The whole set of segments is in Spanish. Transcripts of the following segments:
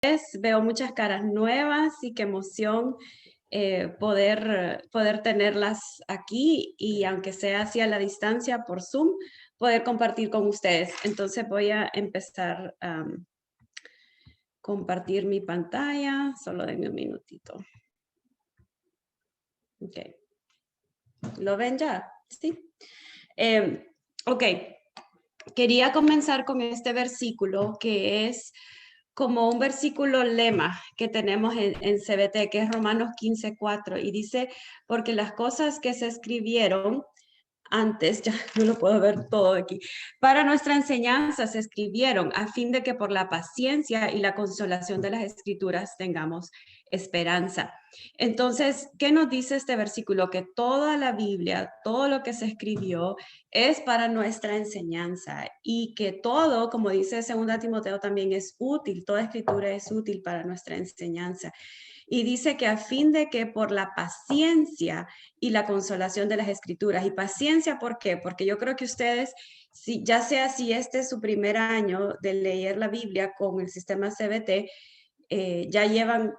Veo muchas caras nuevas y qué emoción poder tenerlas aquí y aunque sea así a la distancia por Zoom, poder compartir con ustedes. Entonces voy a empezar a compartir mi pantalla. Solo denme un minutito. Ok. ¿Lo ven ya? Sí. Ok. Quería comenzar con este versículo que es como un versículo lema que tenemos en CBT, que es Romanos 15:4, y dice, porque las cosas que se escribieron antes, ya no lo puedo ver todo aquí, para nuestra enseñanza se escribieron a fin de que por la paciencia y la consolación de las escrituras tengamos esperanza. Entonces, ¿qué nos dice este versículo? Que toda la Biblia, todo lo que se escribió es para nuestra enseñanza y que todo, como dice 2 Timoteo, también es útil, toda escritura es útil para nuestra enseñanza. Y dice que a fin de que por la paciencia y la consolación de las escrituras. Y paciencia, ¿por qué? Porque yo creo que ustedes, ya sea si este es su primer año de leer la Biblia con el sistema CBT, ya llevan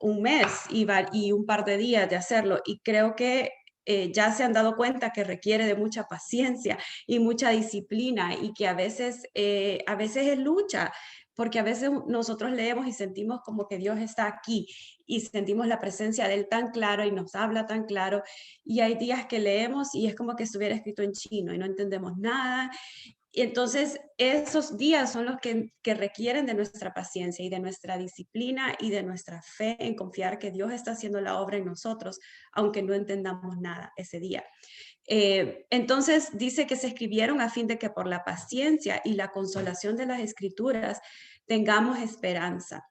un mes y un par de días de hacerlo. Y creo que ya se han dado cuenta que requiere de mucha paciencia y mucha disciplina y que a veces es lucha, porque a veces nosotros leemos y sentimos como que Dios está aquí y sentimos la presencia de Él tan claro y nos habla tan claro. Y hay días que leemos y es como que estuviera escrito en chino y no entendemos nada. Y entonces esos días son los que requieren de nuestra paciencia y de nuestra disciplina y de nuestra fe en confiar que Dios está haciendo la obra en nosotros, aunque no entendamos nada ese día. Entonces dice que se escribieron a fin de que por la paciencia y la consolación de las escrituras tengamos esperanza.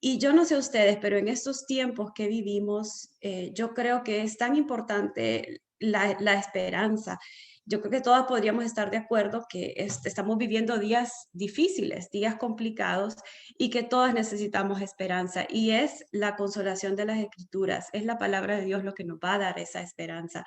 Y yo no sé ustedes, pero en estos tiempos que vivimos, yo creo que es tan importante la esperanza. Yo creo que todas podríamos estar de acuerdo que estamos viviendo días difíciles, días complicados y que todas necesitamos esperanza. Y es la consolación de las escrituras, es la palabra de Dios lo que nos va a dar esa esperanza.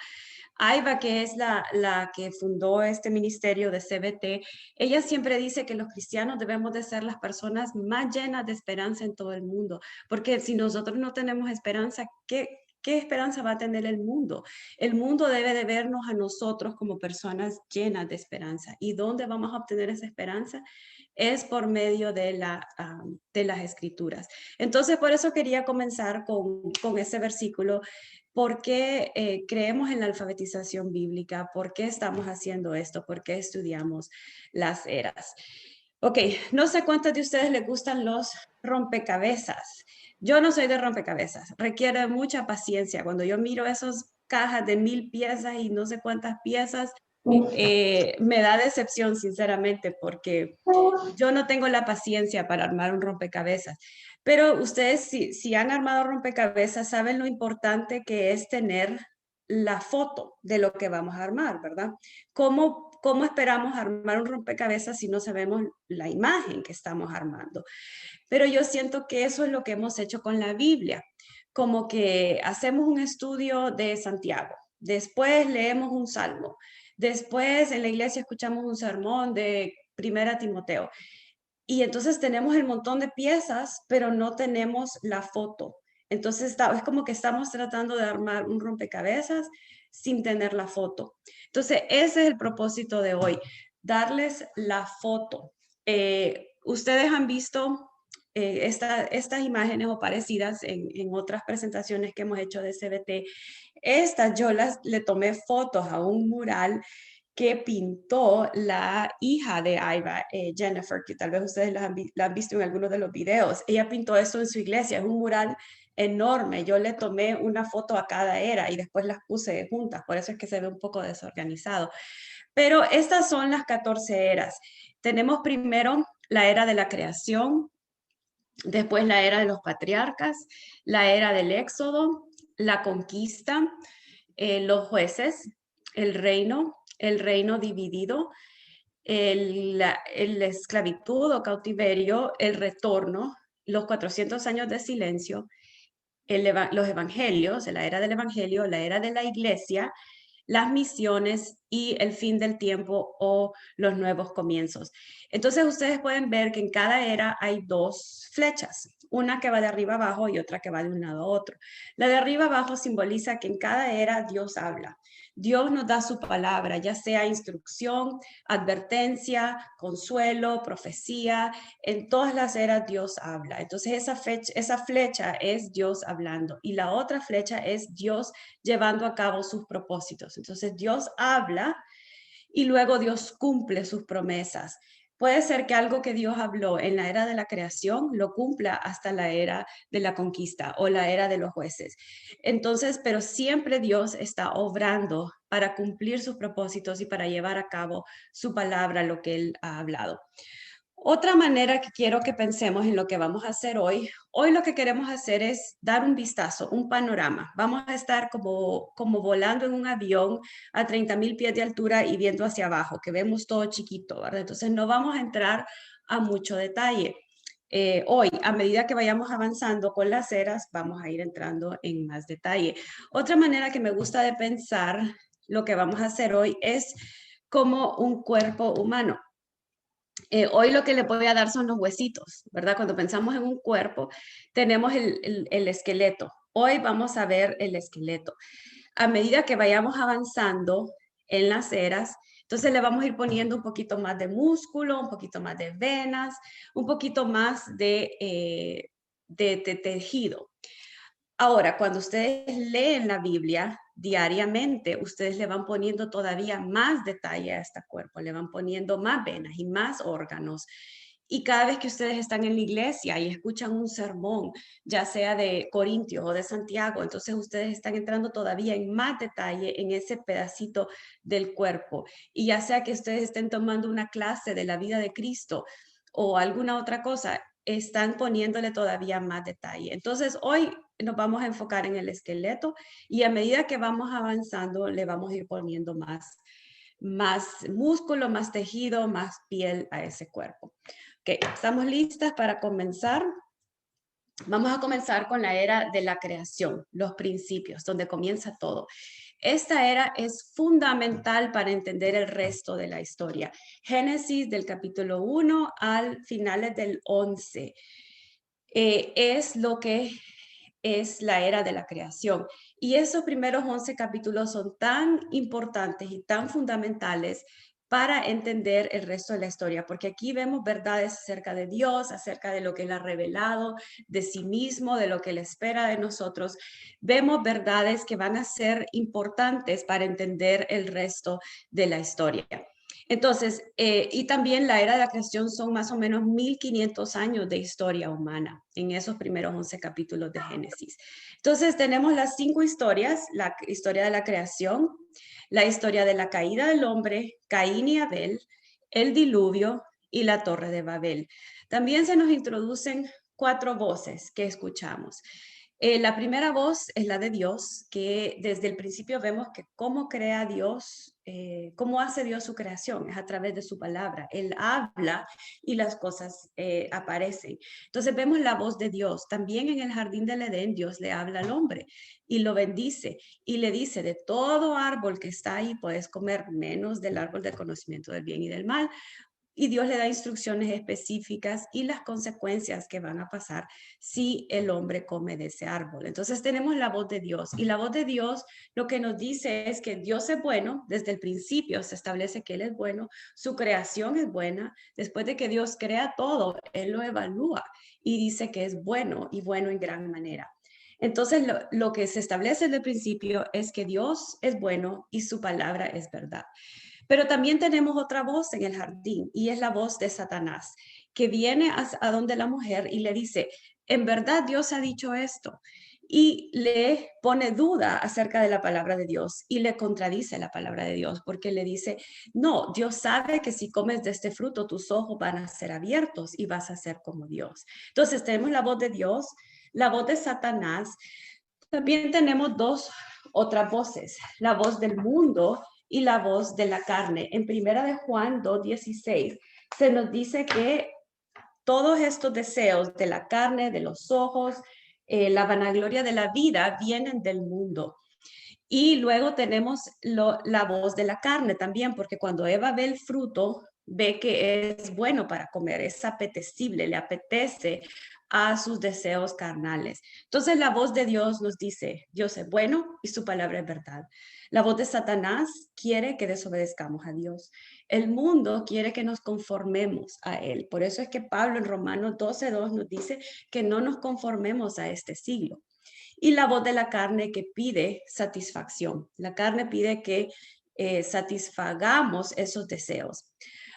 Aiva, que es la que fundó este ministerio de CBT, ella siempre dice que los cristianos debemos de ser las personas más llenas de esperanza en todo el mundo, porque si nosotros no tenemos esperanza, ¿qué esperanza va a tener el mundo? El mundo debe de vernos a nosotros como personas llenas de esperanza. ¿Y dónde vamos a obtener esa esperanza? Es por medio de las escrituras. Entonces, por eso quería comenzar con ese versículo. ¿Por qué creemos en la alfabetización bíblica? ¿Por qué estamos haciendo esto? ¿Por qué estudiamos las eras? Ok, no sé cuántos de ustedes les gustan los rompecabezas. Yo no soy de rompecabezas, requiere mucha paciencia. Cuando yo miro esas cajas de 1000 piezas y no sé cuántas piezas, me da decepción, sinceramente, porque yo no tengo la paciencia para armar un rompecabezas. Pero ustedes, si han armado rompecabezas, saben lo importante que es tener la foto de lo que vamos a armar, ¿verdad? ¿Cómo esperamos armar un rompecabezas si no sabemos la imagen que estamos armando? Pero yo siento que eso es lo que hemos hecho con la Biblia, como que hacemos un estudio de Santiago, después leemos un salmo, después en la iglesia escuchamos un sermón de Primera Timoteo. Y entonces tenemos el montón de piezas, pero no tenemos la foto. Entonces es como que estamos tratando de armar un rompecabezas sin tener la foto. Entonces ese es el propósito de hoy, darles la foto. Ustedes han visto estas imágenes o parecidas en otras presentaciones que hemos hecho de CBT. Estas yo le tomé fotos a un mural que pintó la hija de Aiva, Jennifer, que tal vez ustedes la han visto en algunos de los videos. Ella pintó esto en su iglesia, es un mural enorme. Yo le tomé una foto a cada era y después las puse juntas, por eso es que se ve un poco desorganizado. Pero estas son las 14 eras. Tenemos primero la era de la creación, después la era de los patriarcas, la era del éxodo, la conquista, los jueces, el reino dividido, la esclavitud o cautiverio, el retorno, los 400 años de silencio, los evangelios, la era del evangelio, la era de la iglesia, las misiones y el fin del tiempo o los nuevos comienzos. Entonces ustedes pueden ver que en cada era hay dos flechas. una que va de arriba abajo y otra que va de un lado a otro. La de arriba abajo simboliza que en cada era Dios habla. Dios nos da su palabra, ya sea instrucción, advertencia, consuelo, profecía. En todas las eras Dios habla. Entonces esa flecha es Dios hablando y la otra flecha es Dios llevando a cabo sus propósitos. Entonces Dios habla y luego Dios cumple sus promesas. Puede ser que algo que Dios habló en la era de la creación lo cumpla hasta la era de la conquista o la era de los jueces. Entonces, pero siempre Dios está obrando para cumplir sus propósitos y para llevar a cabo su palabra, lo que Él ha hablado. Otra manera que quiero que pensemos en lo que vamos a hacer hoy lo que queremos hacer es dar un vistazo, un panorama. Vamos a estar como volando en un avión a 30,000 pies de altura y viendo hacia abajo, que vemos todo chiquito, ¿verdad? Entonces no vamos a entrar a mucho detalle. Hoy, a medida que vayamos avanzando con las eras, vamos a ir entrando en más detalle. Otra manera que me gusta de pensar lo que vamos a hacer hoy es como un cuerpo humano. Hoy lo que le voy a dar son los huesitos, ¿verdad? Cuando pensamos en un cuerpo, tenemos el esqueleto. Hoy vamos a ver el esqueleto. A medida que vayamos avanzando en las eras, entonces le vamos a ir poniendo un poquito más de músculo, un poquito más de venas, un poquito más de tejido. Ahora, cuando ustedes leen la Biblia diariamente, ustedes le van poniendo todavía más detalle a este cuerpo, le van poniendo más venas y más órganos. Y cada vez que ustedes están en la iglesia y escuchan un sermón, ya sea de Corintios o de Santiago, entonces ustedes están entrando todavía en más detalle en ese pedacito del cuerpo. Y ya sea que ustedes estén tomando una clase de la vida de Cristo o alguna otra cosa, están poniéndole todavía más detalle. Entonces, hoy nos vamos a enfocar en el esqueleto y a medida que vamos avanzando, le vamos a ir poniendo más músculo, más tejido, más piel a ese cuerpo. Ok, ¿estamos listas para comenzar? Vamos a comenzar con la era de la creación, los principios, donde comienza todo. Esta era es fundamental para entender el resto de la historia. Génesis del capítulo 1 al finales del 11 es lo que es la era de la creación. Y esos primeros 11 capítulos son tan importantes y tan fundamentales para entender el resto de la historia, porque aquí vemos verdades acerca de Dios, acerca de lo que Él ha revelado, de sí mismo, de lo que Él espera de nosotros. Vemos verdades que van a ser importantes para entender el resto de la historia. Entonces, y también la era de la creación son más o menos 1500 años de historia humana en esos primeros 11 capítulos de Génesis. Entonces, tenemos las 5 historias, la historia de la creación, la historia de la caída del hombre, Caín y Abel, el diluvio y la torre de Babel. También se nos introducen 4 voces que escuchamos. La primera voz es la de Dios, que desde el principio vemos que cómo crea Dios, cómo hace Dios su creación, es a través de su palabra. Él habla y las cosas aparecen. Entonces vemos la voz de Dios. También en el jardín del Edén Dios le habla al hombre y lo bendice y le dice, de todo árbol que está ahí puedes comer, menos del árbol del conocimiento del bien y del mal. Y Dios le da instrucciones específicas y las consecuencias que van a pasar si el hombre come de ese árbol. Entonces tenemos la voz de Dios y la voz de Dios lo que nos dice es que Dios es bueno, desde el principio se establece que Él es bueno, su creación es buena, después de que Dios crea todo, Él lo evalúa y dice que es bueno y bueno en gran manera. Entonces lo que se establece desde el principio es que Dios es bueno y su palabra es verdad. Pero también tenemos otra voz en el jardín y es la voz de Satanás, que viene a donde la mujer y le dice, en verdad Dios ha dicho esto. Y le pone duda acerca de la palabra de Dios y le contradice la palabra de Dios porque le dice, no, Dios sabe que si comes de este fruto tus ojos van a ser abiertos y vas a ser como Dios. Entonces tenemos la voz de Dios, la voz de Satanás. También tenemos otras voces, la voz del mundo y la voz de la carne. En primera de Juan 2:16 se nos dice que todos estos deseos de la carne, de los ojos, la vanagloria de la vida vienen del mundo. Y luego tenemos la voz de la carne también, porque cuando Eva ve el fruto, ve que es bueno para comer, es apetecible, le apetece a sus deseos carnales. Entonces la voz de Dios nos dice, Dios es bueno y su palabra es verdad. La voz de Satanás quiere que desobedezcamos a Dios. El mundo quiere que nos conformemos a él. Por eso es que Pablo en Romanos 12:2 nos dice que no nos conformemos a este siglo. Y la voz de la carne que pide satisfacción. La carne pide que satisfagamos esos deseos.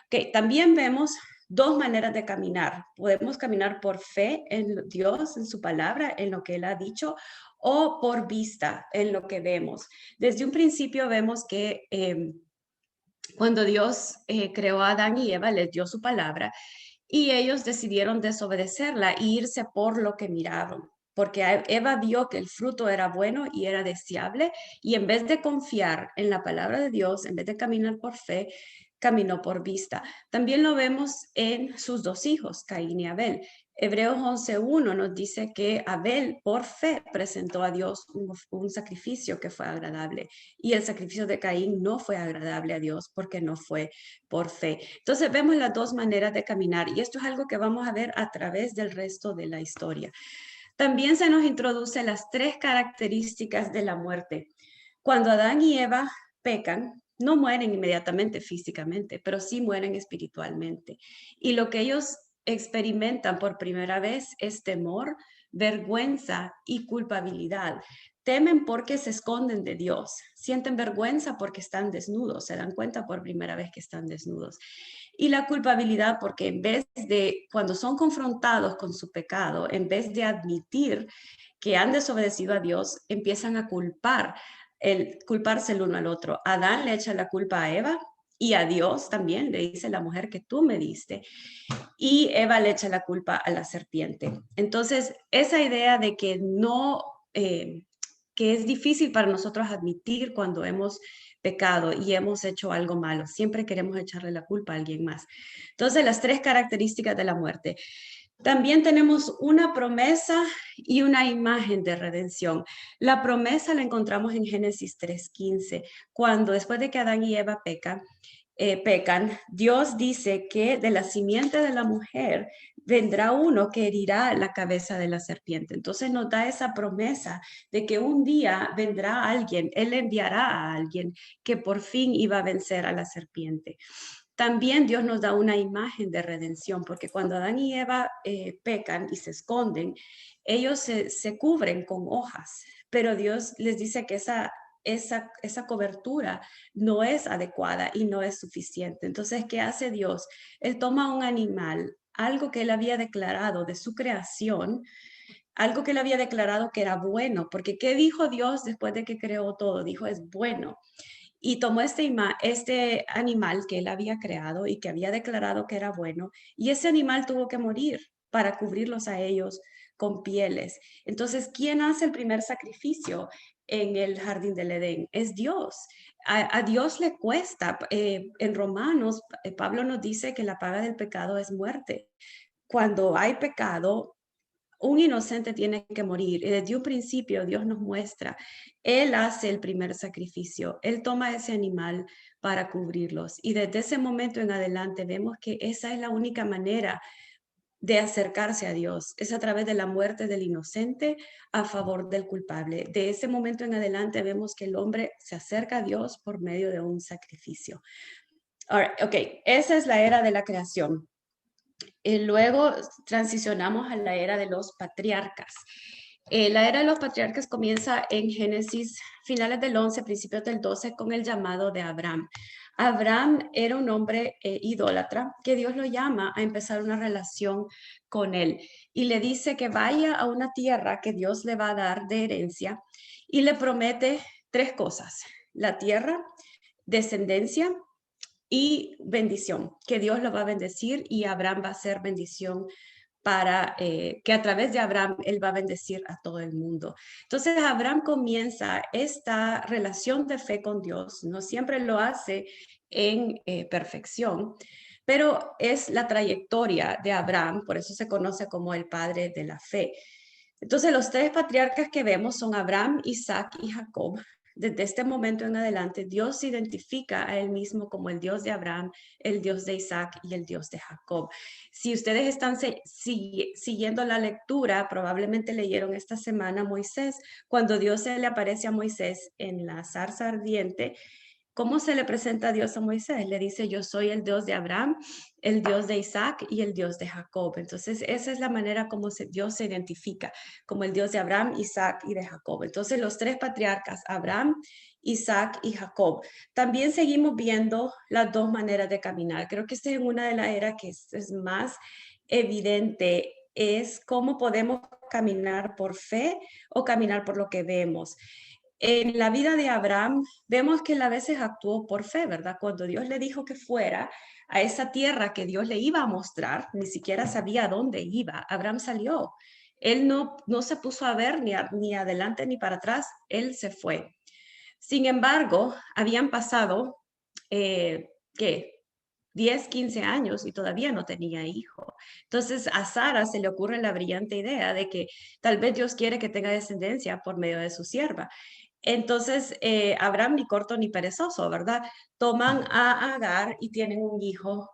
Okay, también vemos dos maneras de caminar. Podemos caminar por fe en Dios, en su palabra, en lo que Él ha dicho, o por vista, en lo que vemos. Desde un principio vemos que cuando Dios creó a Adán y Eva, les dio su palabra y ellos decidieron desobedecerla e irse por lo que miraron. Porque Eva vio que el fruto era bueno y era deseable, y en vez de confiar en la palabra de Dios, en vez de caminar por fe, caminó por vista. También lo vemos en sus dos hijos, Caín y Abel. Hebreos 11:1 nos dice que Abel por fe presentó a Dios un sacrificio que fue agradable, y el sacrificio de Caín no fue agradable a Dios porque no fue por fe. Entonces vemos las dos maneras de caminar, y esto es algo que vamos a ver a través del resto de la historia. También se nos introduce las tres características de la muerte. Cuando Adán y Eva pecan, no mueren inmediatamente físicamente, pero sí mueren espiritualmente. Y lo que ellos experimentan por primera vez es temor, vergüenza y culpabilidad. Temen porque se esconden de Dios, sienten vergüenza porque están desnudos, se dan cuenta por primera vez que están desnudos. Y la culpabilidad porque en vez de, cuando son confrontados con su pecado, en vez de admitir que han desobedecido a Dios, empiezan a culparse el uno al otro. Adán le echa la culpa a Eva y a Dios también, le dice la mujer que tú me diste. Y Eva le echa la culpa a la serpiente. Entonces, esa idea de que no, que es difícil para nosotros admitir cuando hemos pecado y hemos hecho algo malo. Siempre queremos echarle la culpa a alguien más. Entonces, las tres características de la muerte. También tenemos una promesa y una imagen de redención. La promesa la encontramos en Génesis 3:15, cuando después de que Adán y Eva pecan, Dios dice que de la simiente de la mujer vendrá uno que herirá la cabeza de la serpiente. Entonces nos da esa promesa de que un día vendrá alguien, Él enviará a alguien que por fin iba a vencer a la serpiente. También Dios nos da una imagen de redención, porque cuando Adán y Eva pecan y se esconden, ellos se cubren con hojas, pero Dios les dice que esa cobertura no es adecuada y no es suficiente. Entonces, ¿qué hace Dios? Él toma un animal, algo que él había declarado de su creación, algo que él había declarado que era bueno, porque ¿qué dijo Dios después de que creó todo? Dijo, es bueno. Y tomó este animal que él había creado y que había declarado que era bueno, y ese animal tuvo que morir para cubrirlos a ellos con pieles. Entonces, ¿quién hace el primer sacrificio en el jardín del Edén? Es Dios. A Dios le cuesta. En Romanos, Pablo nos dice que la paga del pecado es muerte. Cuando hay pecado, un inocente tiene que morir. Y desde un principio Dios nos muestra, Él hace el primer sacrificio, Él toma ese animal para cubrirlos. Y desde ese momento en adelante vemos que esa es la única manera de acercarse a Dios, es a través de la muerte del inocente a favor del culpable. De ese momento en adelante vemos que el hombre se acerca a Dios por medio de un sacrificio. All right, ok, esa es la era de la creación. Luego transicionamos a la era de los patriarcas. La era de los patriarcas comienza en Génesis, finales del 11, principios del 12, con el llamado de Abraham. Abraham era un hombre idólatra que Dios lo llama a empezar una relación con él y le dice que vaya a una tierra que Dios le va a dar de herencia y le promete tres cosas: la tierra, descendencia y bendición, que Dios lo va a bendecir y Abraham va a ser bendición para que a través de Abraham él va a bendecir a todo el mundo. Entonces Abraham comienza esta relación de fe con Dios, no siempre lo hace en perfección, pero es la trayectoria de Abraham, por eso se conoce como el padre de la fe. Entonces los tres patriarcas que vemos son Abraham, Isaac y Jacob. desde este momento en adelante, Dios se identifica a él mismo como el Dios de Abraham, el Dios de Isaac y el Dios de Jacob. Si ustedes están siguiendo la lectura, probablemente leyeron esta semana a Moisés, cuando Dios se le aparece a Moisés en la zarza ardiente. ¿Cómo se le presenta a Dios a Moisés? Le dice, yo soy el Dios de Abraham, el Dios de Isaac y el Dios de Jacob. Entonces, esa es la manera como Dios se identifica, como el Dios de Abraham, Isaac y de Jacob. Entonces, los tres patriarcas, Abraham, Isaac y Jacob. También seguimos viendo las dos maneras de caminar. Creo que esta es una de las eras que es más evidente, es cómo podemos caminar por fe o caminar por lo que vemos. En la vida de Abraham vemos que él a veces actuó por fe, ¿verdad? Cuando Dios le dijo que fuera a esa tierra que Dios le iba a mostrar, ni siquiera sabía a dónde iba. Abraham salió. Él no se puso a ver ni adelante ni para atrás, él se fue. Sin embargo, habían pasado, ¿qué? 10, 15 años y todavía no tenía hijo. Entonces a Sara se le ocurre la brillante idea de que tal vez Dios quiere que tenga descendencia por medio de su sierva. Entonces, Abraham ni corto ni perezoso, ¿verdad? Toman a Agar y tienen un hijo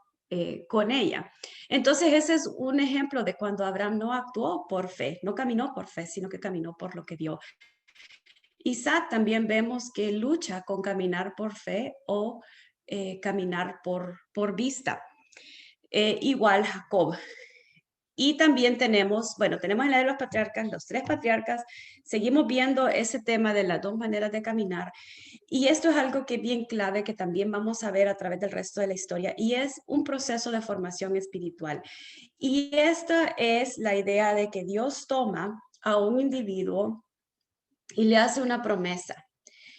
con ella. Entonces, ese es un ejemplo de cuando Abraham no actuó por fe, no caminó por fe, sino que caminó por lo que vio. Isaac también vemos que lucha con caminar por fe o caminar por vista. Igual Jacob. Y también tenemos, bueno, tenemos en la de los patriarcas, los tres patriarcas, seguimos viendo ese tema de las dos maneras de caminar. Y esto es algo que es bien clave, que también vamos a ver a través del resto de la historia, y es un proceso de formación espiritual. Y esta es la idea de que Dios toma a un individuo y le hace una promesa.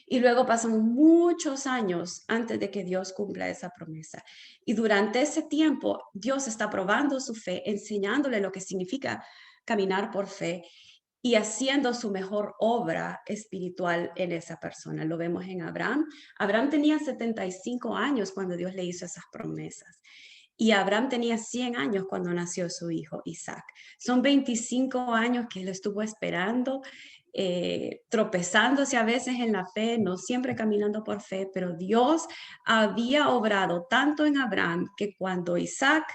Y luego pasan muchos años antes de que Dios cumpla esa promesa. Y durante ese tiempo, Dios está probando su fe, enseñándole lo que significa caminar por fe y haciendo su mejor obra espiritual en esa persona. Lo vemos en Abraham. Abraham tenía 75 años cuando Dios le hizo esas promesas. Y Abraham tenía 100 años cuando nació su hijo Isaac. Son 25 años que él estuvo esperando, tropezándose a veces en la fe, no siempre caminando por fe, pero Dios había obrado tanto en Abraham que cuando Isaac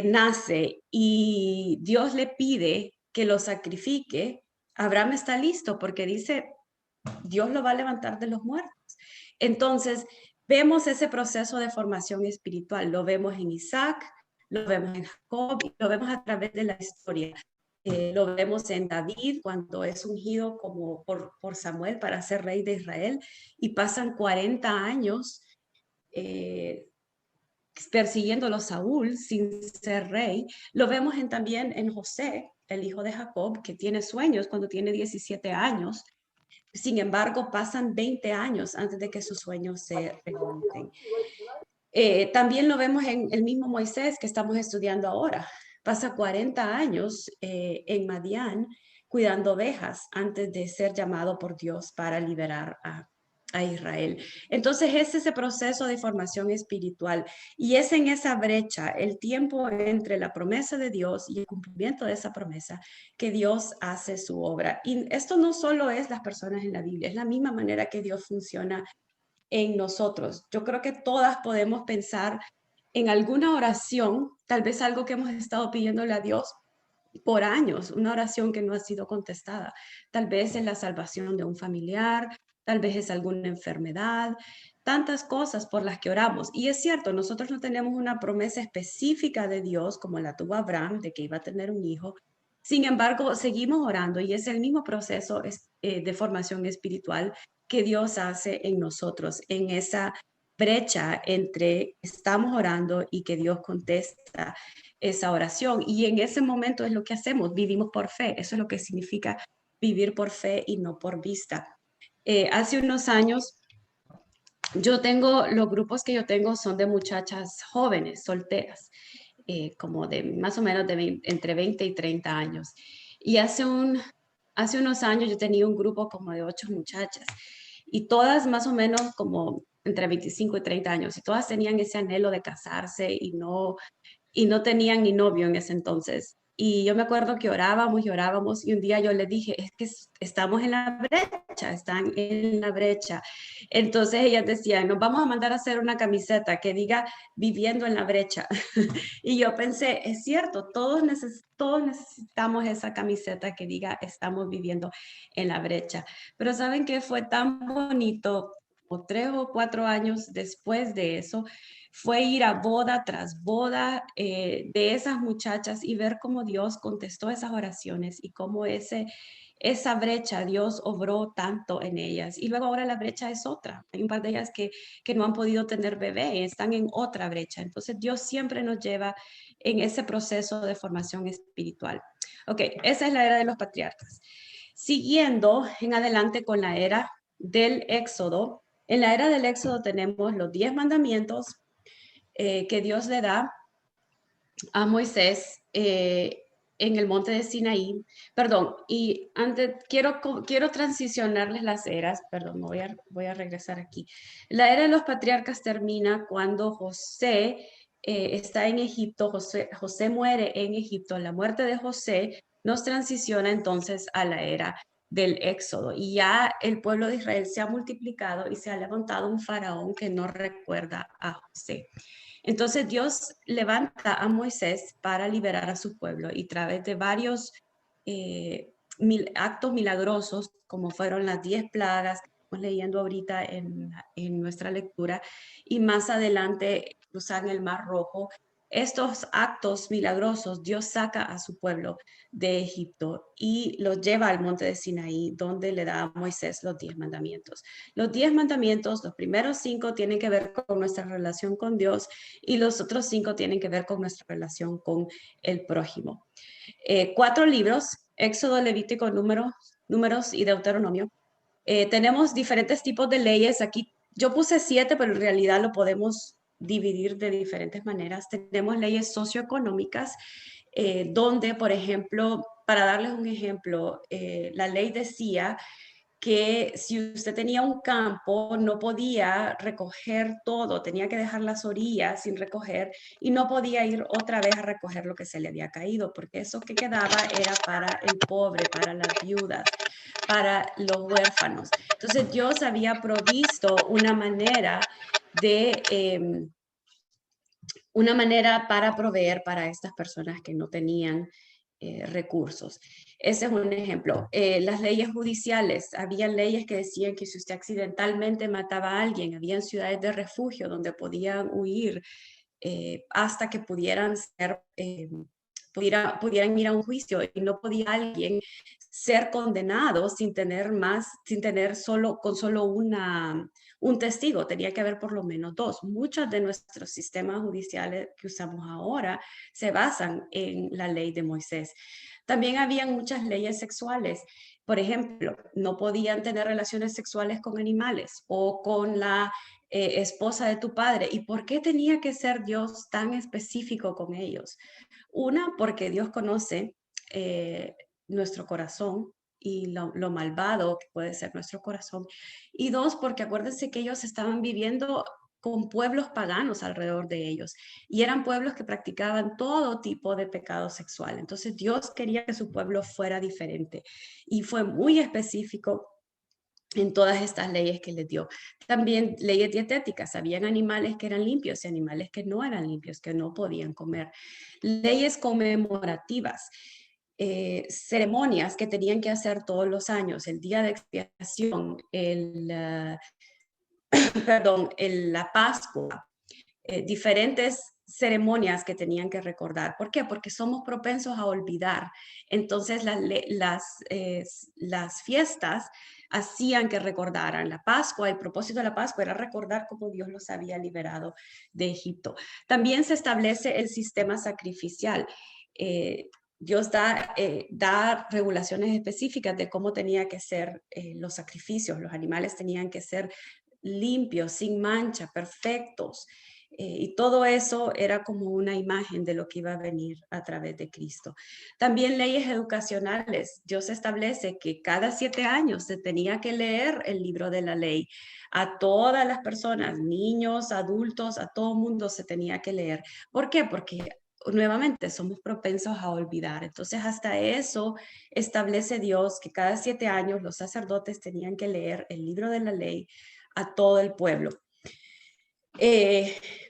nace y Dios le pide que lo sacrifique, Abraham está listo porque dice, Dios lo va a levantar de los muertos. Entonces, vemos ese proceso de formación espiritual, lo vemos en Isaac, lo vemos en Jacob y lo vemos a través de la historia. Lo vemos en David cuando es ungido como por Samuel para ser rey de Israel y pasan 40 años persiguiéndolo a Saúl sin ser rey. Lo vemos también en José, el hijo de Jacob, que tiene sueños cuando tiene 17 años. Sin embargo, pasan 20 años antes de que sus sueños se realicen. También lo vemos en el mismo Moisés que estamos estudiando ahora. Pasa 40 años en Madián cuidando ovejas antes de ser llamado por Dios para liberar a Israel. Entonces es ese proceso de formación espiritual y es en esa brecha, el tiempo entre la promesa de Dios y el cumplimiento de esa promesa, que Dios hace su obra. Y esto no solo es las personas en la Biblia, es la misma manera que Dios funciona en nosotros. Yo creo que todas podemos pensar en alguna oración, tal vez algo que hemos estado pidiéndole a Dios por años, una oración que no ha sido contestada. Tal vez es la salvación de un familiar, tal vez es alguna enfermedad, tantas cosas por las que oramos. Y es cierto, nosotros no tenemos una promesa específica de Dios como la tuvo Abraham de que iba a tener un hijo. Sin embargo, seguimos orando y es el mismo proceso de formación espiritual que Dios hace en nosotros, en esa brecha entre estamos orando y que Dios contesta esa oración. Y en ese momento es lo que hacemos, vivimos por fe. Eso es lo que significa vivir por fe y no por vista. Hace unos años, los grupos que yo tengo son de muchachas jóvenes, solteras, como de más o menos entre 20 y 30 años. Y hace unos años yo tenía un grupo como de 8 muchachas y todas más o menos como entre 25 y 30 años y todas tenían ese anhelo de casarse y no tenían ni novio en ese entonces. Y yo me acuerdo que orábamos y orábamos y un día yo le dije, es que estamos en la brecha, están en la brecha. Entonces ellas decían, nos vamos a mandar a hacer una camiseta que diga viviendo en la brecha. Y yo pensé, es cierto, todos necesitamos esa camiseta que diga estamos viviendo en la brecha. Pero ¿saben qué fue tan bonito? O 3 o 4 años después de eso, fue ir a boda tras boda de esas muchachas y ver cómo Dios contestó esas oraciones y cómo esa brecha Dios obró tanto en ellas. Y luego ahora la brecha es otra. Hay un par de ellas que no han podido tener bebé, están en otra brecha. Entonces Dios siempre nos lleva en ese proceso de formación espiritual. Ok, esa es la era de los patriarcas. Siguiendo en adelante con la era del Éxodo. En la era del Éxodo tenemos los 10 mandamientos que Dios le da a Moisés en el monte de Sinaí. Perdón, y antes quiero transicionarles las eras, perdón, voy a regresar aquí. La era de los patriarcas termina cuando José está en Egipto, José muere en Egipto. La muerte de José nos transiciona entonces a la era del Éxodo y ya el pueblo de Israel se ha multiplicado y se ha levantado un faraón que no recuerda a José. Entonces Dios levanta a Moisés para liberar a su pueblo y a través de varios actos milagrosos, como fueron las 10 plagas que estamos leyendo ahorita en nuestra lectura, y más adelante cruzan el Mar Rojo. Estos actos milagrosos, Dios saca a su pueblo de Egipto y los lleva al monte de Sinaí, donde le da a Moisés los 10 mandamientos. Los 10 mandamientos, los primeros 5 tienen que ver con nuestra relación con Dios y los otros 5 tienen que ver con nuestra relación con el prójimo. 4 libros, Éxodo, Levítico, Números y Deuteronomio. Tenemos diferentes tipos de leyes. Aquí yo puse 7, pero en realidad lo podemos dividir de diferentes maneras. Tenemos leyes socioeconómicas, donde, por ejemplo, para darles un ejemplo, la ley decía que si usted tenía un campo, no podía recoger todo, tenía que dejar las orillas sin recoger y no podía ir otra vez a recoger lo que se le había caído, porque eso que quedaba era para el pobre, para las viudas, para los huérfanos. Entonces Dios había provisto una manera para proveer para estas personas que no tenían recursos. Ese es un ejemplo. Las leyes judiciales, había leyes que decían que si usted accidentalmente mataba a alguien, había ciudades de refugio donde podían huir hasta que pudieran pudieran ir a un juicio y no podía alguien ser condenado sin tener con solo un testigo, tenía que haber por lo menos 2. Muchos de nuestros sistemas judiciales que usamos ahora se basan en la ley de Moisés. También habían muchas leyes sexuales. Por ejemplo, no podían tener relaciones sexuales con animales o con la esposa de tu padre. ¿Y por qué tenía que ser Dios tan específico con ellos? Una, porque Dios conoce nuestro corazón y lo malvado que puede ser nuestro corazón. Y 2, porque acuérdense que ellos estaban viviendo con pueblos paganos alrededor de ellos y eran pueblos que practicaban todo tipo de pecado sexual. Entonces Dios quería que su pueblo fuera diferente y fue muy específico en todas estas leyes que les dio. También leyes dietéticas, habían animales que eran limpios y animales que no eran limpios, que no podían comer. Leyes conmemorativas, ceremonias que tenían que hacer todos los años, el día de expiación, la Pascua, diferentes ceremonias que tenían que recordar. ¿Por qué? Porque somos propensos a olvidar. Entonces las fiestas hacían que recordaran la Pascua. El propósito de la Pascua era recordar cómo Dios los había liberado de Egipto. También se establece el sistema sacrificial. Dios da regulaciones específicas de cómo tenía que ser los sacrificios. Los animales tenían que ser limpios, sin mancha, perfectos. Y todo eso era como una imagen de lo que iba a venir a través de Cristo. También leyes educacionales. Dios establece que cada 7 años se tenía que leer el libro de la ley. A todas las personas, niños, adultos, a todo mundo se tenía que leer. ¿Por qué? Porque nuevamente somos propensos a olvidar. Entonces, hasta eso establece Dios que cada 7 años los sacerdotes tenían que leer el libro de la ley a todo el pueblo.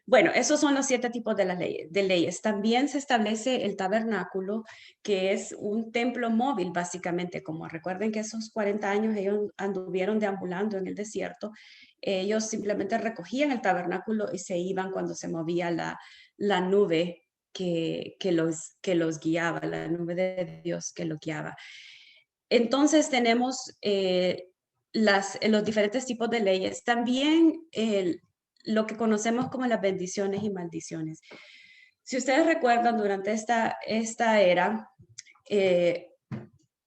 Bueno, esos son los 7 tipos de leyes. También se establece el tabernáculo, que es un templo móvil, básicamente. Como recuerden que esos 40 años ellos anduvieron deambulando en el desierto, ellos simplemente recogían el tabernáculo y se iban cuando se movía la nube que los guiaba, la nube de Dios que los guiaba. Entonces tenemos los diferentes tipos de leyes. También lo que conocemos como las bendiciones y maldiciones. Si ustedes recuerdan, durante esta era,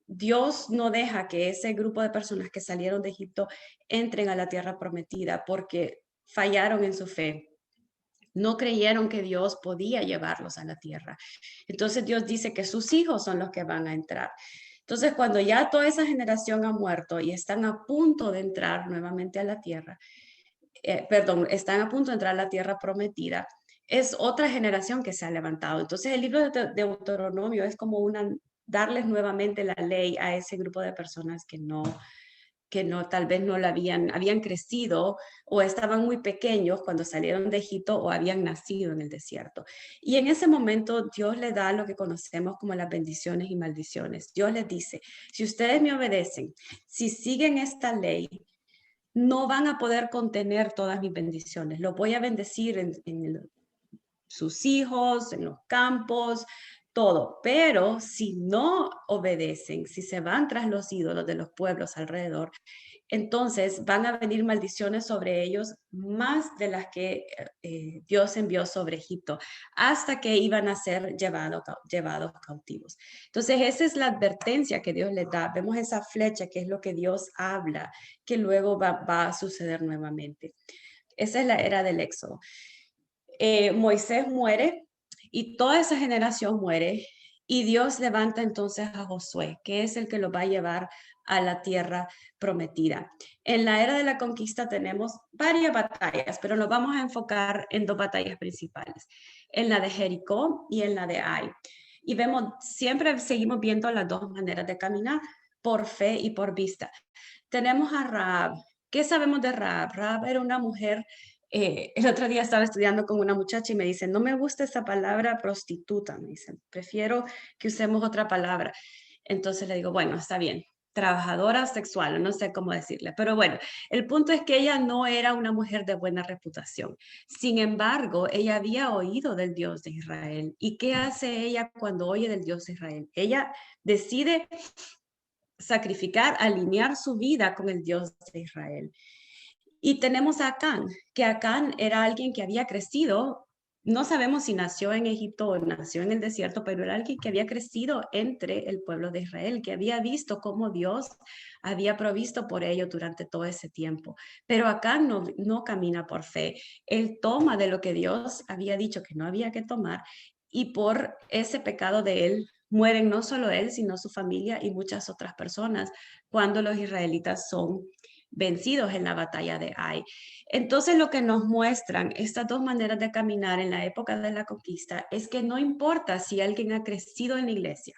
Dios no deja que ese grupo de personas que salieron de Egipto entren a la tierra prometida porque fallaron en su fe. No creyeron que Dios podía llevarlos a la tierra. Entonces Dios dice que sus hijos son los que van a entrar. Entonces, cuando ya toda esa generación ha muerto y están a punto de entrar nuevamente a la tierra, están a punto de entrar a la tierra prometida, es otra generación que se ha levantado. Entonces, el libro de Deuteronomio es como darles nuevamente la ley a ese grupo de personas que tal vez no la habían crecido o estaban muy pequeños cuando salieron de Egipto o habían nacido en el desierto. Y en ese momento Dios le da lo que conocemos como las bendiciones y maldiciones. Dios les dice, si ustedes me obedecen, si siguen esta ley, no van a poder contener todas mis bendiciones. Lo voy a bendecir en sus hijos, en los campos, todo. Pero si no obedecen, si se van tras los ídolos de los pueblos alrededor, entonces van a venir maldiciones sobre ellos más de las que Dios envió sobre Egipto, hasta que iban a ser llevados cautivos. Entonces esa es la advertencia que Dios les da. Vemos esa flecha que es lo que Dios habla, que luego va a suceder nuevamente. Esa es la era del Éxodo. Moisés muere y toda esa generación muere y Dios levanta entonces a Josué, que es el que lo va a llevar a la tierra prometida. En la era de la conquista tenemos varias batallas, pero nos vamos a enfocar en 2 batallas principales, en la de Jericó y en la de Ai. Y siempre seguimos viendo las 2 maneras de caminar, por fe y por vista. Tenemos a Rahab. ¿Qué sabemos de Rahab? Rahab era una mujer. El otro día estaba estudiando con una muchacha y me dice, no me gusta esa palabra prostituta, me dicen, prefiero que usemos otra palabra. Entonces le digo, bueno, está bien, trabajadora sexual, no sé cómo decirle, pero bueno, el punto es que ella no era una mujer de buena reputación. Sin embargo, ella había oído del Dios de Israel. ¿Y qué hace ella cuando oye del Dios de Israel? Ella decide sacrificar, alinear su vida con el Dios de Israel. Y tenemos a Acán, que Acán era alguien que había crecido, no sabemos si nació en Egipto o nació en el desierto, pero era alguien que había crecido entre el pueblo de Israel, que había visto cómo Dios había provisto por ello durante todo ese tiempo. Pero Acán no camina por fe, él toma de lo que Dios había dicho que no había que tomar y por ese pecado de él mueren no solo él, sino su familia y muchas otras personas cuando los israelitas son vencidos en la batalla de Ai. Entonces lo que nos muestran estas 2 maneras de caminar en la época de la conquista es que no importa si alguien ha crecido en la iglesia,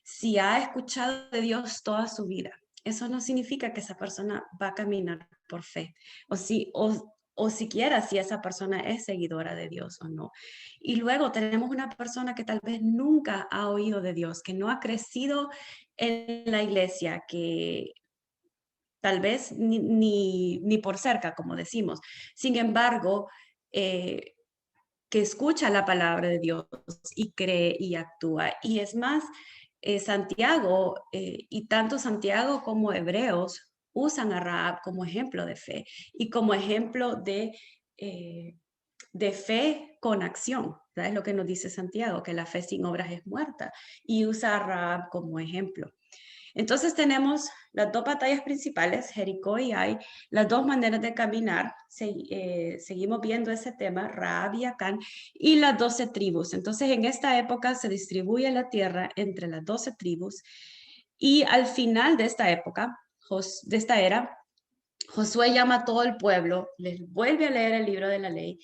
si ha escuchado de Dios toda su vida, eso no significa que esa persona va a caminar por fe o siquiera si esa persona es seguidora de Dios o no. Y luego tenemos una persona que tal vez nunca ha oído de Dios, que no ha crecido en la iglesia, que tal vez ni por cerca, como decimos. Sin embargo, que escucha la palabra de Dios y cree y actúa. Y es más, Santiago y tanto Santiago como Hebreos usan a Rahab como ejemplo de fe y como ejemplo de fe con acción. ¿Sabes lo que nos dice Santiago? Que la fe sin obras es muerta y usa a Rahab como ejemplo. Entonces tenemos las 2 batallas principales, Jericó y Ai, las 2 maneras de caminar. Seguimos viendo ese tema, Rahab y Acán, y las 12 tribus. Entonces en esta época se distribuye la tierra entre las 12 tribus y al final de esta época, de esta era, Josué llama a todo el pueblo, les vuelve a leer el libro de la ley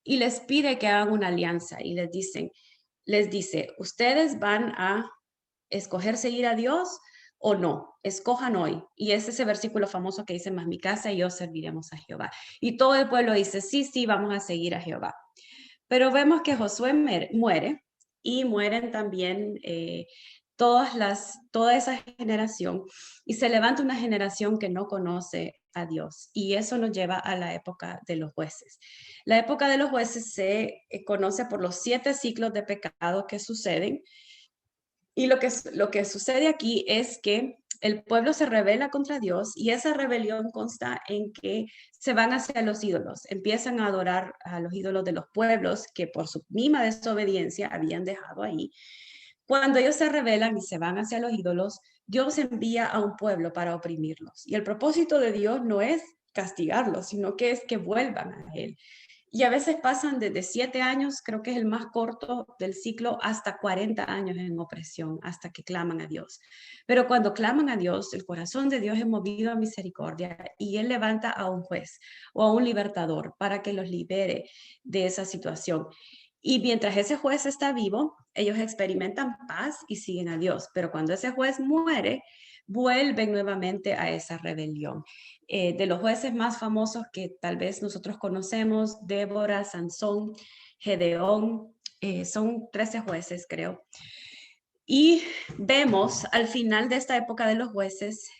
y les pide que hagan una alianza y les dicen, les dice, ustedes van a escoger seguir a Dios o no, escojan hoy. Y es ese versículo famoso que dice, más mi casa y yo serviremos a Jehová. Y todo el pueblo dice, sí, sí, vamos a seguir a Jehová. Pero vemos que Josué muere y mueren también toda esa generación y se levanta una generación que no conoce a Dios y eso nos lleva a la época de los jueces. La época de los jueces se conoce por los 7 ciclos de pecado que suceden y lo que sucede aquí es que el pueblo se rebela contra Dios y esa rebelión consta en que se van hacia los ídolos, empiezan a adorar a los ídolos de los pueblos que por su misma desobediencia habían dejado ahí. Cuando ellos se rebelan y se van hacia los ídolos, Dios envía a un pueblo para oprimirlos. Y el propósito de Dios no es castigarlos, sino que es que vuelvan a Él. Y a veces pasan desde 7 años, creo que es el más corto del ciclo, hasta 40 años en opresión, hasta que claman a Dios. Pero cuando claman a Dios, el corazón de Dios es movido a misericordia y Él levanta a un juez o a un libertador para que los libere de esa situación. Y mientras ese juez está vivo, ellos experimentan paz y siguen a Dios. Pero cuando ese juez muere, vuelven nuevamente a esa rebelión. De los jueces más famosos que tal vez nosotros conocemos, Débora, Sansón, Gedeón, son 13 jueces, creo. Y vemos al final de esta época de los jueces,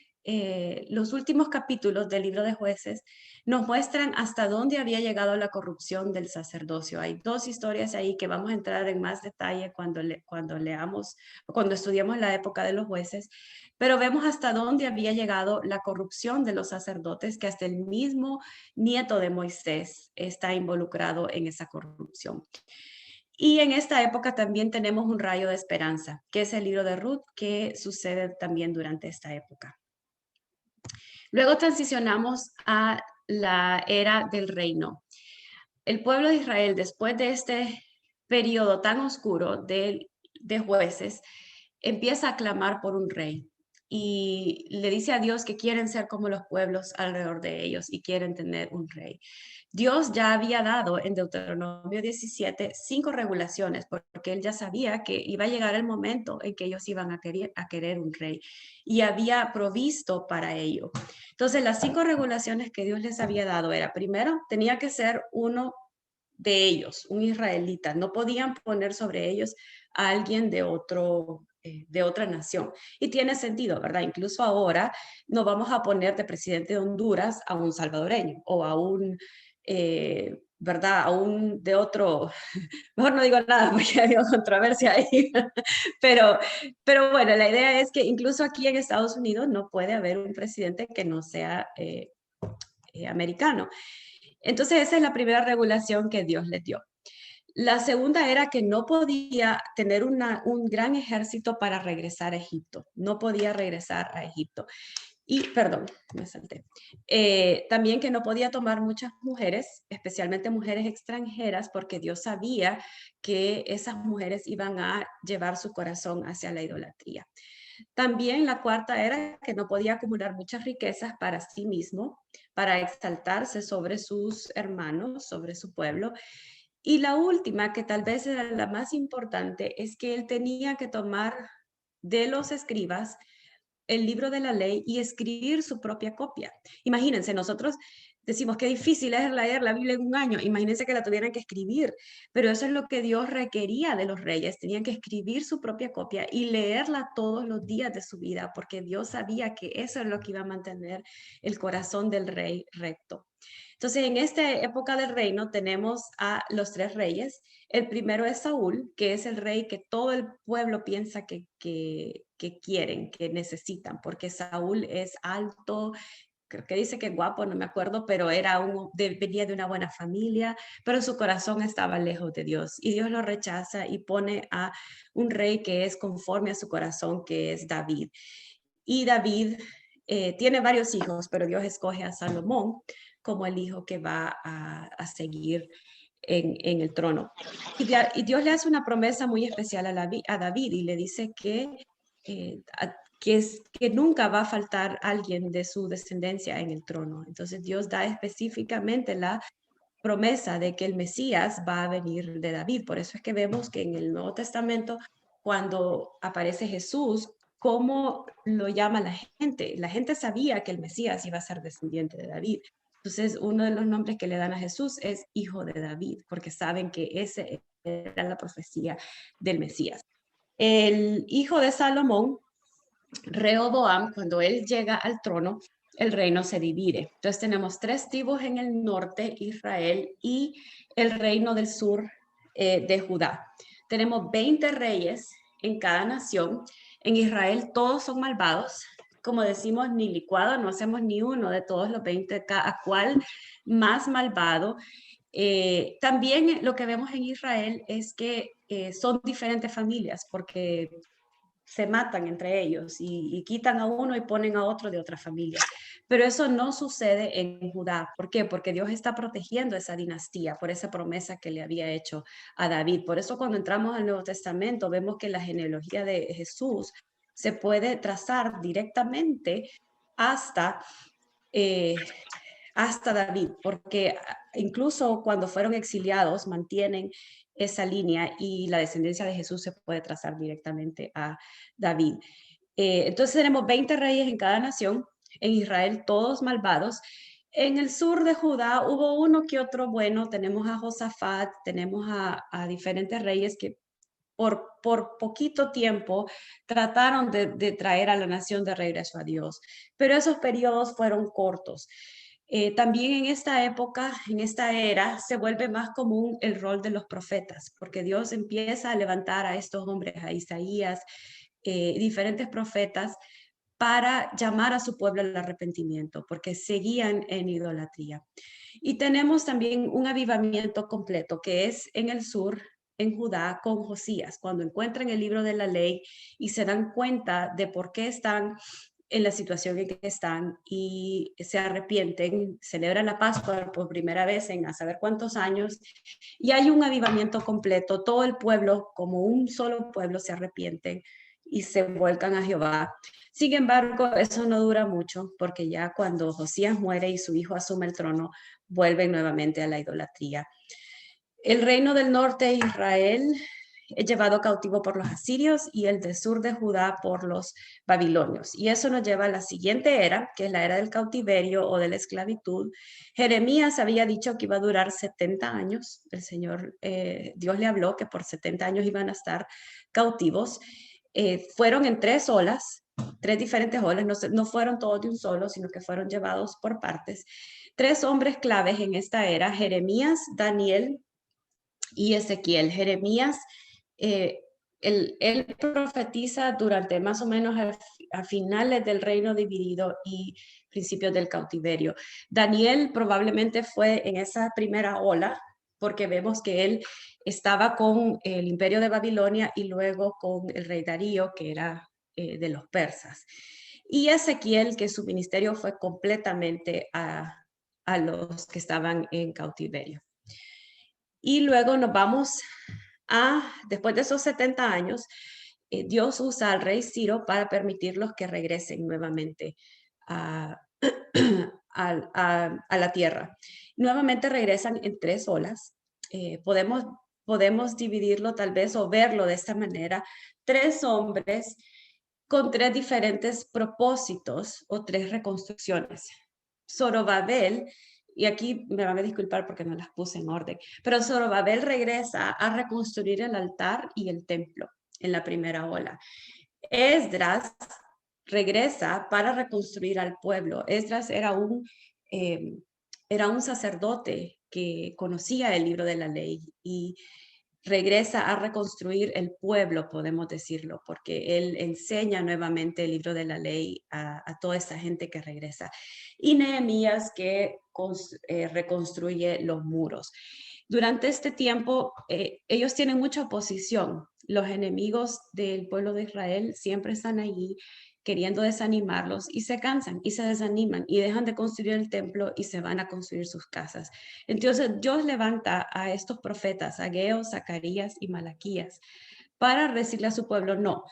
los últimos capítulos del libro de jueces nos muestran hasta dónde había llegado la corrupción del sacerdocio. Hay 2 historias ahí que vamos a entrar en más detalle cuando leamos, cuando estudiamos la época de los jueces, pero vemos hasta dónde había llegado la corrupción de los sacerdotes, que hasta el mismo nieto de Moisés está involucrado en esa corrupción. Y en esta época también tenemos un rayo de esperanza, que es el libro de Ruth, que sucede también durante esta época. Luego transicionamos a la era del reino. El pueblo de Israel, después de este periodo tan oscuro de jueces, empieza a clamar por un rey y le dice a Dios que quieren ser como los pueblos alrededor de ellos y quieren tener un rey. Dios ya había dado en Deuteronomio 17 5 regulaciones porque él ya sabía que iba a llegar el momento en que ellos iban a querer un rey y había provisto para ello. Entonces, las 5 regulaciones que Dios les había dado era, primero, tenía que ser uno de ellos, un israelita. No podían poner sobre ellos a alguien de otra nación. Y tiene sentido, ¿verdad? Incluso ahora no vamos a poner de presidente de Honduras a un salvadoreño o a un, ¿verdad? A un de otro, mejor no digo nada porque hay controversia ahí, pero, pero bueno, la idea es que incluso aquí en Estados Unidos no puede haber un presidente que no sea americano. Entonces esa es la primera regulación que Dios les dio. La segunda era que no podía tener un gran ejército para regresar a Egipto. No podía regresar a Egipto. Y, perdón, me salté. También que no podía tomar muchas mujeres, especialmente mujeres extranjeras, porque Dios sabía que esas mujeres iban a llevar su corazón hacia la idolatría. También la cuarta era que no podía acumular muchas riquezas para sí mismo, para exaltarse sobre sus hermanos, sobre su pueblo. Y la última, que tal vez era la más importante, es que él tenía que tomar de los escribas el libro de la ley y escribir su propia copia. Imagínense, nosotros decimos que difícil es leer la Biblia en un año, imagínense que la tuvieran que escribir, pero eso es lo que Dios requería de los reyes, tenían que escribir su propia copia y leerla todos los días de su vida, porque Dios sabía que eso es lo que iba a mantener el corazón del rey recto. Entonces, en esta época del reino tenemos a los 3 reyes. El primero es Saúl, que es el rey que todo el pueblo piensa que quieren, que necesitan, porque Saúl es alto, creo que dice que guapo, no me acuerdo, pero venía de una buena familia, pero su corazón estaba lejos de Dios y Dios lo rechaza y pone a un rey que es conforme a su corazón, que es David. Y David tiene varios hijos, pero Dios escoge a Salomón como el hijo que va a seguir en el trono. Y Dios le hace una promesa muy especial a David y le dice eh, que nunca va a faltar alguien de su descendencia en el trono. Entonces Dios da específicamente la promesa de que el Mesías va a venir de David. Por eso es que vemos que en el Nuevo Testamento, cuando aparece Jesús, ¿cómo lo llama la gente? La gente sabía que el Mesías iba a ser descendiente de David. Entonces, uno de los nombres que le dan a Jesús es Hijo de David, porque saben que ese era la profecía del Mesías. El hijo de Salomón, Rehoboam, cuando él llega al trono, el reino se divide. Entonces tenemos 3 tribus en el norte, Israel, y el reino del sur de Judá. Tenemos 20 reyes en cada nación. En Israel todos son malvados. Como decimos, ni licuado, no hacemos ni uno de todos los 20, cada cual más malvado. También lo que vemos en Israel es que son diferentes familias, porque se matan entre ellos y quitan a uno y ponen a otro de otra familia. Pero eso no sucede en Judá. ¿Por qué? Porque Dios está protegiendo esa dinastía por esa promesa que le había hecho a David. Por eso cuando entramos al Nuevo Testamento vemos que la genealogía de Jesús se puede trazar directamente hasta hasta David, porque incluso cuando fueron exiliados mantienen esa línea y la descendencia de Jesús se puede trazar directamente a David. Entonces tenemos 20 reyes en cada nación, en Israel todos malvados. En el sur de Judá hubo uno que otro bueno, tenemos a Josafat, tenemos a diferentes reyes que por poquito tiempo trataron de traer a la nación de regreso a Dios, pero esos periodos fueron cortos. También en esta época, en esta era, se vuelve más común el rol de los profetas, porque Dios empieza a levantar a estos hombres, a Isaías, diferentes profetas, para llamar a su pueblo al arrepentimiento, porque seguían en idolatría. Y tenemos también un avivamiento completo, que es en el sur, en Judá, con Josías, cuando encuentran el libro de la ley y se dan cuenta de por qué están en la situación en que están y se arrepienten, celebran la Pascua por primera vez en a saber cuántos años, y hay un avivamiento completo, todo el pueblo, como un solo pueblo, se arrepienten y se vuelcan a Jehová. Sin embargo, eso no dura mucho, porque ya cuando Josías muere y su hijo asume el trono, vuelven nuevamente a la idolatría. El reino del norte de Israel es llevado cautivo por los asirios y el del sur de Judá por los babilonios. Y eso nos lleva a la siguiente era, que es la era del cautiverio o de la esclavitud. Jeremías había dicho que iba a durar 70 años. El Señor, Dios le habló que por 70 años iban a estar cautivos. Fueron en 3 olas, 3 diferentes olas, no fueron todos de un solo, sino que fueron llevados por partes. 3 hombres claves en esta era, Jeremías, Daniel y Ezequiel. Jeremías, él profetiza durante más o menos a finales del reino dividido y principios del cautiverio. Daniel probablemente fue en esa primera ola, porque vemos que él estaba con el imperio de Babilonia y luego con el rey Darío, que era de los persas. Y Ezequiel, que su ministerio fue completamente a los que estaban en cautiverio. Y luego nos vamos después de esos 70 años, Dios usa al rey Ciro para permitirlos que regresen nuevamente a, a la tierra. Nuevamente regresan en 3 olas. Podemos dividirlo tal vez o verlo de esta manera. 3 hombres con 3 diferentes propósitos o 3 reconstrucciones. Zorobabel, y aquí me van a disculpar porque no las puse en orden, pero Zorobabel regresa a reconstruir el altar y el templo en la primera ola. Esdras regresa para reconstruir al pueblo. Esdras era un sacerdote que conocía el libro de la ley y regresa a reconstruir el pueblo, podemos decirlo, porque él enseña nuevamente el libro de la ley a toda esa gente que regresa. Y Nehemías que reconstruye los muros. Durante este tiempo, ellos tienen mucha oposición. Los enemigos del pueblo de Israel siempre están allí queriendo desanimarlos y se cansan y se desaniman y dejan de construir el templo y se van a construir sus casas. Entonces Dios levanta a estos profetas, Ageo, Zacarías y Malaquías, para decirle a su pueblo, no,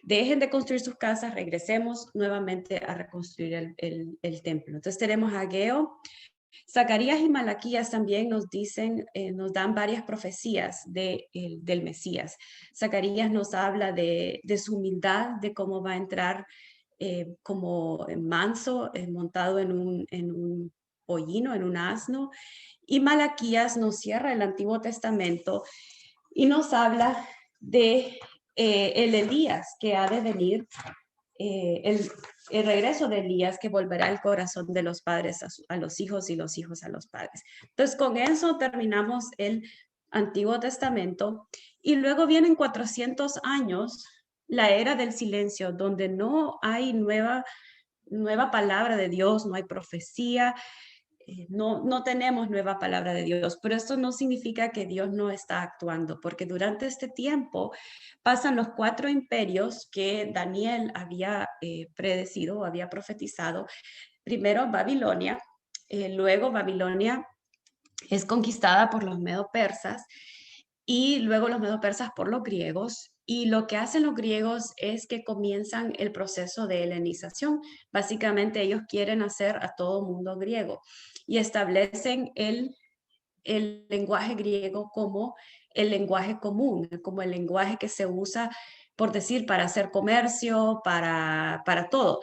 dejen de construir sus casas, regresemos nuevamente a reconstruir el templo. Entonces tenemos a Ageo Zacarías y Malaquías también nos dicen, nos dan varias profecías del Mesías. Zacarías nos habla de su humildad, de cómo va a entrar como manso, montado en un pollino, en un asno. Y Malaquías nos cierra el Antiguo Testamento y nos habla de el Elías que ha de venir, eh, el, el regreso de Elías que volverá el corazón de los padres a los hijos y los hijos a los padres. Entonces, con eso terminamos el Antiguo Testamento y luego vienen 400 años, la era del silencio, donde no hay nueva palabra de Dios, no hay profecía, no tenemos nueva palabra de Dios, pero esto no significa que Dios no está actuando, porque durante este tiempo pasan los 4 imperios que Daniel había predecido o había profetizado. Primero Babilonia, luego Babilonia es conquistada por los medo-persas y luego los medo-persas por los griegos. Y lo que hacen los griegos es que comienzan el proceso de helenización. Básicamente ellos quieren hacer a todo mundo griego y establecen el lenguaje griego como el lenguaje común, como el lenguaje que se usa, por decir, para hacer comercio, para todo.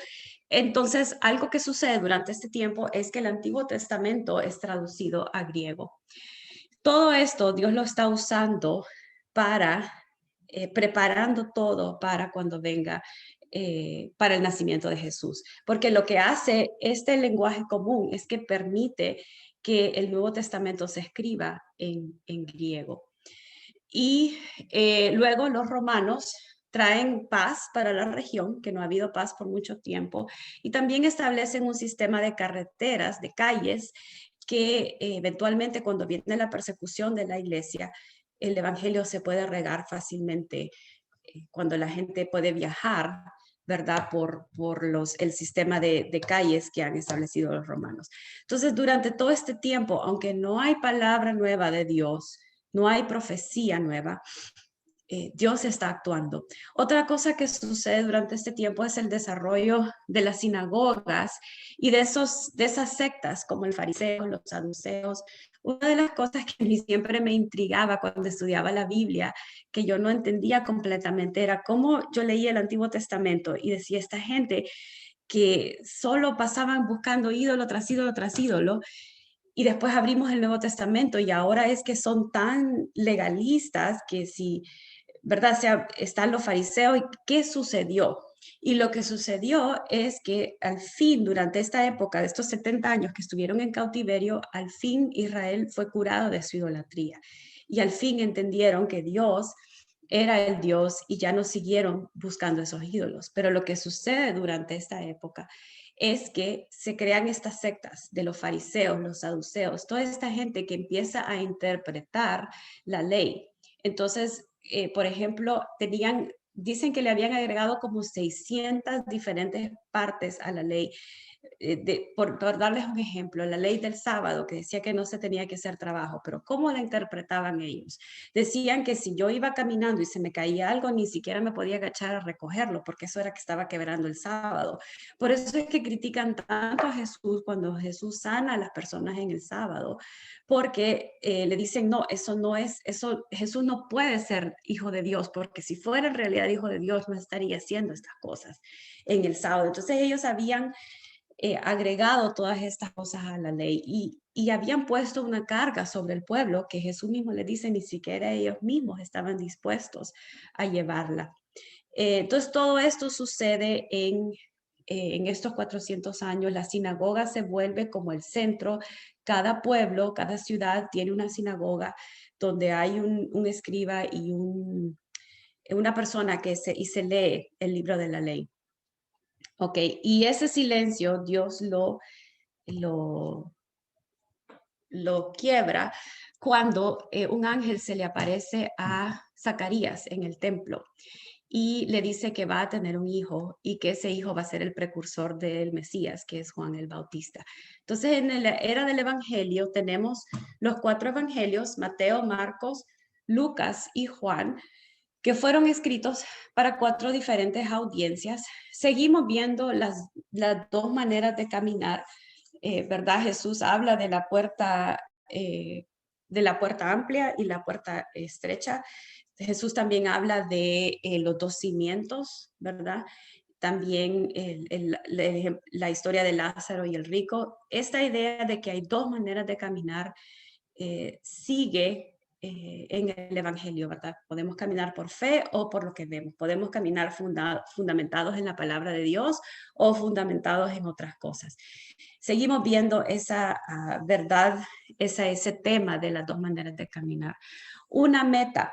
Entonces, algo que sucede durante este tiempo es que el Antiguo Testamento es traducido a griego. Todo esto Dios lo está usando para, preparando todo para cuando venga, para el nacimiento de Jesús. Porque lo que hace este lenguaje común es que permite que el Nuevo Testamento se escriba en griego. Y luego los romanos traen paz para la región, que no ha habido paz por mucho tiempo, y también establecen un sistema de carreteras, de calles, que eventualmente cuando viene la persecución de la iglesia, el evangelio se puede regar fácilmente cuando la gente puede viajar, ¿verdad? El sistema de calles que han establecido los romanos. Entonces, durante todo este tiempo, aunque no hay palabra nueva de Dios, no hay profecía nueva, Dios está actuando. Otra cosa que sucede durante este tiempo es el desarrollo de las sinagogas y de esas sectas como el fariseo, los saduceos. Una de las cosas que a mí siempre me intrigaba cuando estudiaba la Biblia, que yo no entendía completamente, era cómo yo leía el Antiguo Testamento y decía, esta gente que solo pasaban buscando ídolo tras ídolo tras ídolo, y después abrimos el Nuevo Testamento y ahora es que son tan legalistas que si, ¿verdad? O sea, están los fariseos y ¿qué sucedió? Y lo que sucedió es que al fin, durante esta época de estos 70 años que estuvieron en cautiverio, al fin Israel fue curado de su idolatría. Y al fin entendieron que Dios era el Dios y ya no siguieron buscando esos ídolos. Pero lo que sucede durante esta época es que se crean estas sectas de los fariseos, los saduceos, toda esta gente que empieza a interpretar la ley. Entonces, por ejemplo, dicen que le habían agregado como 600 diferentes partes a la ley. Por darles un ejemplo, la ley del sábado que decía que no se tenía que hacer trabajo, pero ¿cómo la interpretaban ellos? Decían que si yo iba caminando y se me caía algo, ni siquiera me podía agachar a recogerlo, porque eso era que estaba quebrando el sábado. Por eso es que critican tanto a Jesús cuando Jesús sana a las personas en el sábado, porque le dicen, no, eso no es, eso, Jesús no puede ser hijo de Dios, porque si fuera en realidad hijo de Dios, no estaría haciendo estas cosas en el sábado. Entonces ellos habían agregado todas estas cosas a la ley y habían puesto una carga sobre el pueblo que Jesús mismo le dice, ni siquiera ellos mismos estaban dispuestos a llevarla. Entonces todo esto sucede en estos 400 años. La sinagoga se vuelve como el centro. Cada pueblo, cada ciudad tiene una sinagoga donde hay un escriba y una persona y se lee el libro de la ley. Ok, y ese silencio Dios lo, lo quiebra cuando un ángel se le aparece a Zacarías en el templo y le dice que va a tener un hijo y que ese hijo va a ser el precursor del Mesías, que es Juan el Bautista. Entonces, en la era del Evangelio tenemos los 4 evangelios, Mateo, Marcos, Lucas y Juan, que fueron escritos para 4 diferentes audiencias. Seguimos viendo las 2 maneras de caminar ¿verdad? Jesús habla de la puerta amplia y la puerta estrecha. Jesús también habla de los dos cimientos, ¿verdad? También la historia de Lázaro y el rico. Esta idea de que hay dos maneras de caminar sigue en el Evangelio, ¿verdad? Podemos caminar por fe o por lo que vemos. Podemos caminar fundamentados en la palabra de Dios o fundamentados en otras cosas. Seguimos viendo esa verdad, ese tema de las dos maneras de caminar. Una meta.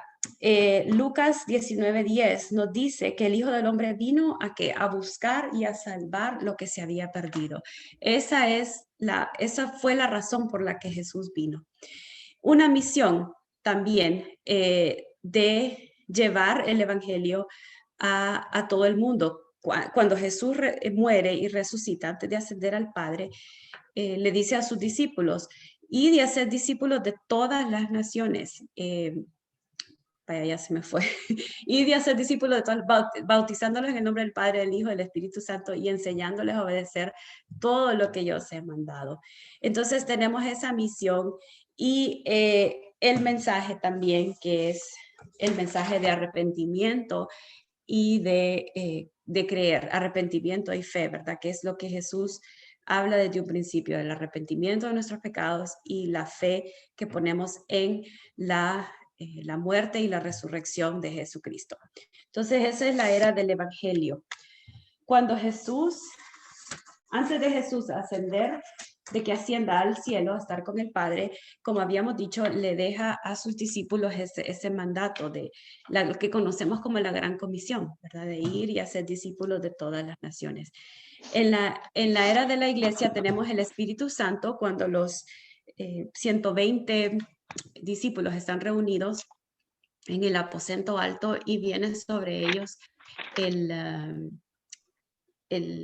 Lucas 19:10 nos dice que el Hijo del Hombre vino a buscar y a salvar lo que se había perdido. Esa fue la razón por la que Jesús vino. Una misión también de llevar el Evangelio a todo el mundo. Cuando Jesús muere y resucita antes de ascender al Padre, le dice a sus discípulos, y de hacer discípulos de todas las naciones. Vaya, ya se me fue. Y de hacer discípulos de todos, bautizándolos en el nombre del Padre, del Hijo, del Espíritu Santo y enseñándoles a obedecer todo lo que yo os he mandado. Entonces tenemos esa misión y el mensaje también, que es el mensaje de arrepentimiento y de creer, arrepentimiento y fe, ¿verdad? Que es lo que Jesús habla desde un principio, del arrepentimiento de nuestros pecados y la fe que ponemos en la muerte y la resurrección de Jesucristo. Entonces, esa es la era del Evangelio. Cuando antes de Jesús ascender, de que ascienda al cielo a estar con el Padre, como habíamos dicho, le deja a sus discípulos ese mandato de lo que conocemos como la Gran Comisión, ¿verdad? De ir y hacer discípulos de todas las naciones. En la era de la iglesia tenemos el Espíritu Santo cuando los 120 discípulos están reunidos en el aposento alto y viene sobre ellos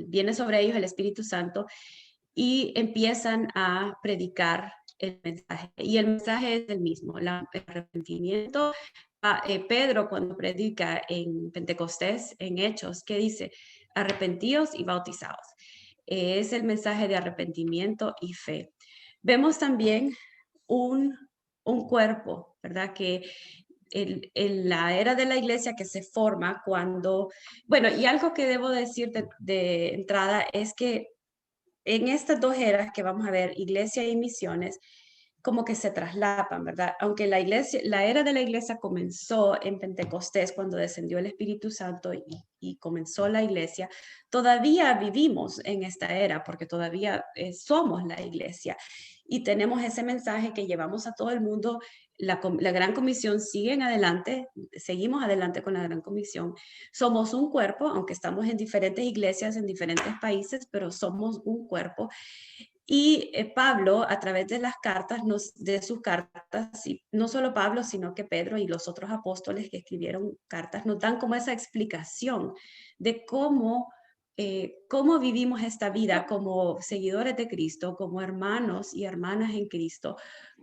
viene sobre ellos el Espíritu Santo y empiezan a predicar el mensaje. Y el mensaje es el mismo, el arrepentimiento. Pedro, cuando predica en Pentecostés, en Hechos, ¿qué dice? Arrepentíos y bautizaos. Es el mensaje de arrepentimiento y fe. Vemos también un cuerpo, ¿verdad? Que en la era de la iglesia que se forma cuando, bueno, y algo que debo decir de entrada es que en estas dos eras que vamos a ver, iglesia y misiones, como que se traslapan, ¿verdad? Aunque la era de la iglesia comenzó en Pentecostés cuando descendió el Espíritu Santo y comenzó la iglesia, todavía vivimos en esta era porque todavía somos la iglesia y tenemos ese mensaje que llevamos a todo el mundo. La Gran Comisión sigue en adelante, seguimos adelante con la Gran Comisión. Somos un cuerpo, aunque estamos en diferentes iglesias, en diferentes países, pero somos un cuerpo. Y Pablo, a través de las cartas, de sus cartas, y no solo Pablo, sino que Pedro y los otros apóstoles que escribieron cartas, nos dan como esa explicación de cómo vivimos esta vida como seguidores de Cristo, como hermanos y hermanas en Cristo,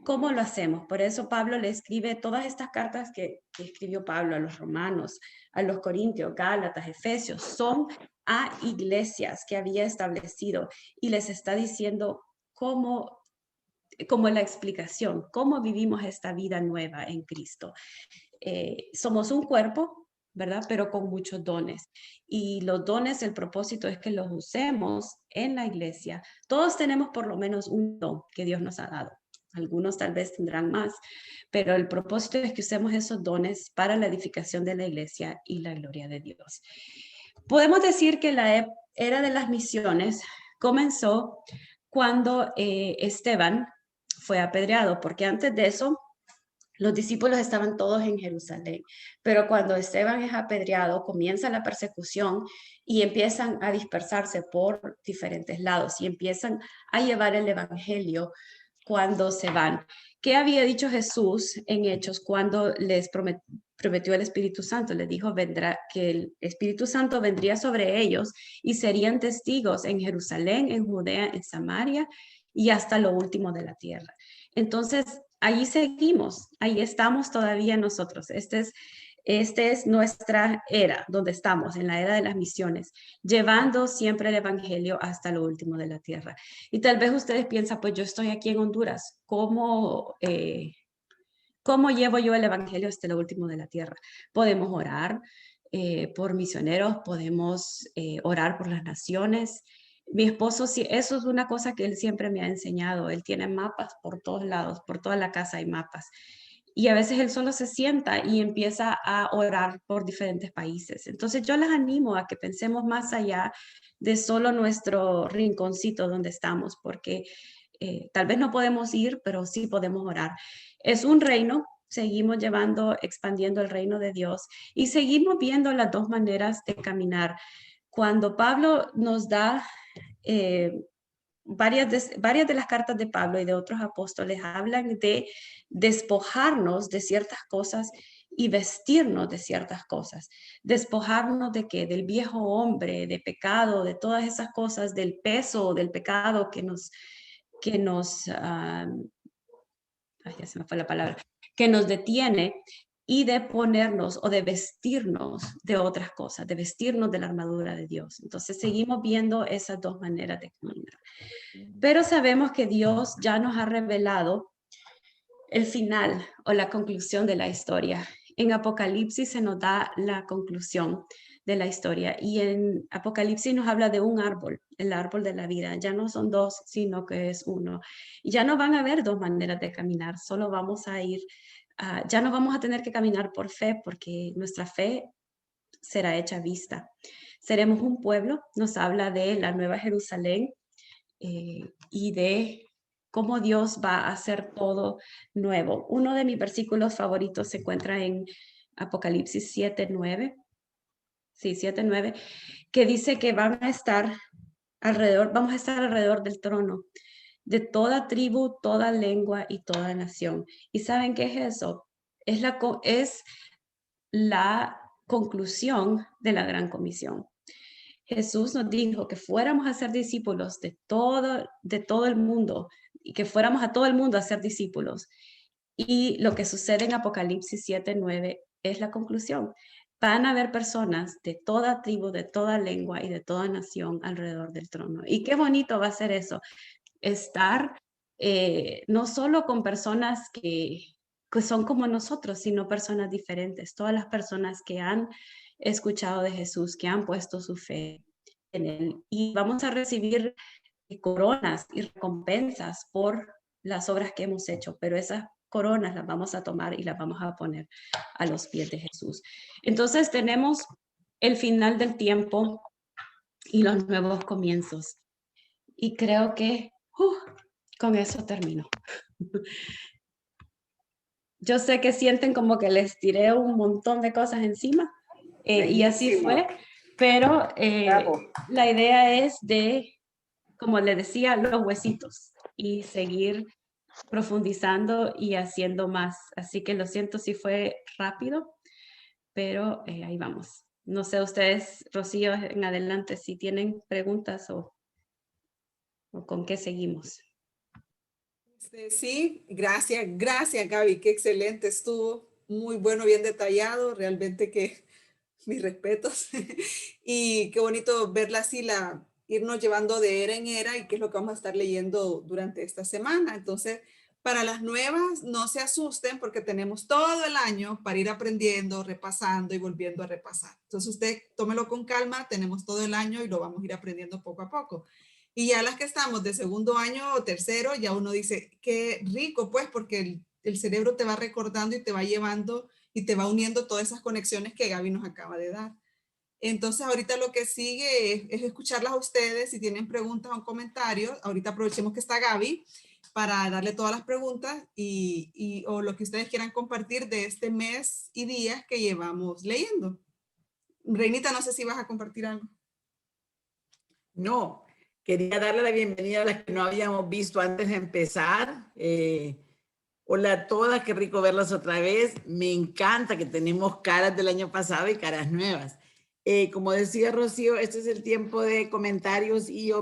cómo lo hacemos. Por eso Pablo le escribe todas estas cartas que escribió Pablo a los romanos, a los corintios, gálatas, efesios, son a iglesias que había establecido y les está diciendo cómo, como la explicación, cómo vivimos esta vida nueva en Cristo. Somos un cuerpo, ¿verdad? Pero con muchos dones. Y los dones, el propósito es que los usemos en la iglesia. Todos tenemos por lo menos un don que Dios nos ha dado. Algunos tal vez tendrán más, pero el propósito es que usemos esos dones para la edificación de la iglesia y la gloria de Dios. Podemos decir que la era de las misiones comenzó cuando Esteban fue apedreado, porque antes de eso los discípulos estaban todos en Jerusalén, pero cuando Esteban es apedreado, comienza la persecución y empiezan a dispersarse por diferentes lados y empiezan a llevar el evangelio cuando se van. ¿Qué había dicho Jesús en Hechos cuando les prometió el Espíritu Santo? Les dijo que el Espíritu Santo vendría sobre ellos y serían testigos en Jerusalén, en Judea, en Samaria y hasta lo último de la tierra. Entonces, ahí seguimos, ahí estamos todavía nosotros. Este es Esta es nuestra era, donde estamos, en la era de las misiones, llevando siempre el evangelio hasta lo último de la tierra. Y tal vez ustedes piensan, pues yo estoy aquí en Honduras, ¿cómo llevo yo el evangelio hasta lo último de la tierra? Podemos orar por misioneros, podemos orar por las naciones. Mi esposo, eso es una cosa que él siempre me ha enseñado. Él tiene mapas por todos lados, por toda la casa hay mapas. Y a veces él solo se sienta y empieza a orar por diferentes países. Entonces yo les animo a que pensemos más allá de solo nuestro rinconcito donde estamos, porque tal vez no podemos ir, pero sí podemos orar. Es un reino, seguimos llevando, expandiendo el reino de Dios y seguimos viendo las dos maneras de caminar. Cuando Pablo nos da varias de las cartas de Pablo y de otros apóstoles hablan de despojarnos de ciertas cosas y vestirnos de ciertas cosas. Despojarnos de qué? Del viejo hombre, de pecado, de todas esas cosas, del peso del pecado ya se me fue la palabra, que nos detiene, y de ponernos o de vestirnos de otras cosas, de vestirnos de la armadura de Dios. Entonces seguimos viendo esas dos maneras de caminar. Pero sabemos que Dios ya nos ha revelado el final o la conclusión de la historia. En Apocalipsis se nos da la conclusión de la historia y en Apocalipsis nos habla de un árbol, el árbol de la vida. Ya no son dos, sino que es uno. Y ya no van a haber dos maneras de caminar, solo vamos a ir, ya no vamos a tener que caminar por fe porque nuestra fe será hecha vista. Seremos un pueblo, nos habla de la Nueva Jerusalén y de cómo Dios va a hacer todo nuevo. Uno de mis versículos favoritos se encuentra en Apocalipsis 7:9. Sí, 7:9, que dice que vamos a estar alrededor del trono de toda tribu, toda lengua y toda nación. ¿Y saben qué es eso? Es la conclusión de la gran comisión. Jesús nos dijo que fuéramos a ser discípulos de todo el mundo y que fuéramos a todo el mundo a ser discípulos. Y lo que sucede en Apocalipsis 7:9 es la conclusión. Van a haber personas de toda tribu, de toda lengua y de toda nación alrededor del trono. Y qué bonito va a ser eso, estar no solo con personas que son como nosotros, sino personas diferentes, todas las personas que han escuchado de Jesús, que han puesto su fe en él. Y vamos a recibir coronas y recompensas por las obras que hemos hecho, pero esas coronas las vamos a tomar y las vamos a poner a los pies de Jesús. Entonces tenemos el final del tiempo y los nuevos comienzos. Y creo que con eso termino. Yo sé que sienten como que les tiré un montón de cosas encima y así fue, pero la idea es de, como le decía, los huesitos y seguir profundizando y haciendo más. Así que lo siento si fue rápido, pero ahí vamos. No sé ustedes, Rocío, en adelante, si tienen preguntas o con qué seguimos. Sí, gracias Gaby, qué excelente estuvo, muy bueno, bien detallado, realmente que mis respetos y qué bonito verla así, irnos llevando de era en era y qué es lo que vamos a estar leyendo durante esta semana. Entonces, para las nuevas, no se asusten porque tenemos todo el año para ir aprendiendo, repasando y volviendo a repasar. Entonces, usted tómelo con calma, tenemos todo el año y lo vamos a ir aprendiendo poco a poco. Y ya las que estamos de segundo año o tercero, ya uno dice, qué rico, pues, porque el cerebro te va recordando y te va llevando y te va uniendo todas esas conexiones que Gaby nos acaba de dar. Entonces, ahorita lo que sigue es escucharlas a ustedes. Si tienen preguntas o comentarios, ahorita aprovechemos que está Gaby para darle todas las preguntas o lo que ustedes quieran compartir de este mes y días que llevamos leyendo. Reinita, no sé si vas a compartir algo. No, quería darle la bienvenida a las que no habíamos visto antes de empezar. Hola a todas, qué rico verlas otra vez. Me encanta que tenemos caras del año pasado y caras nuevas. Como decía Rocío, este es el tiempo de comentarios y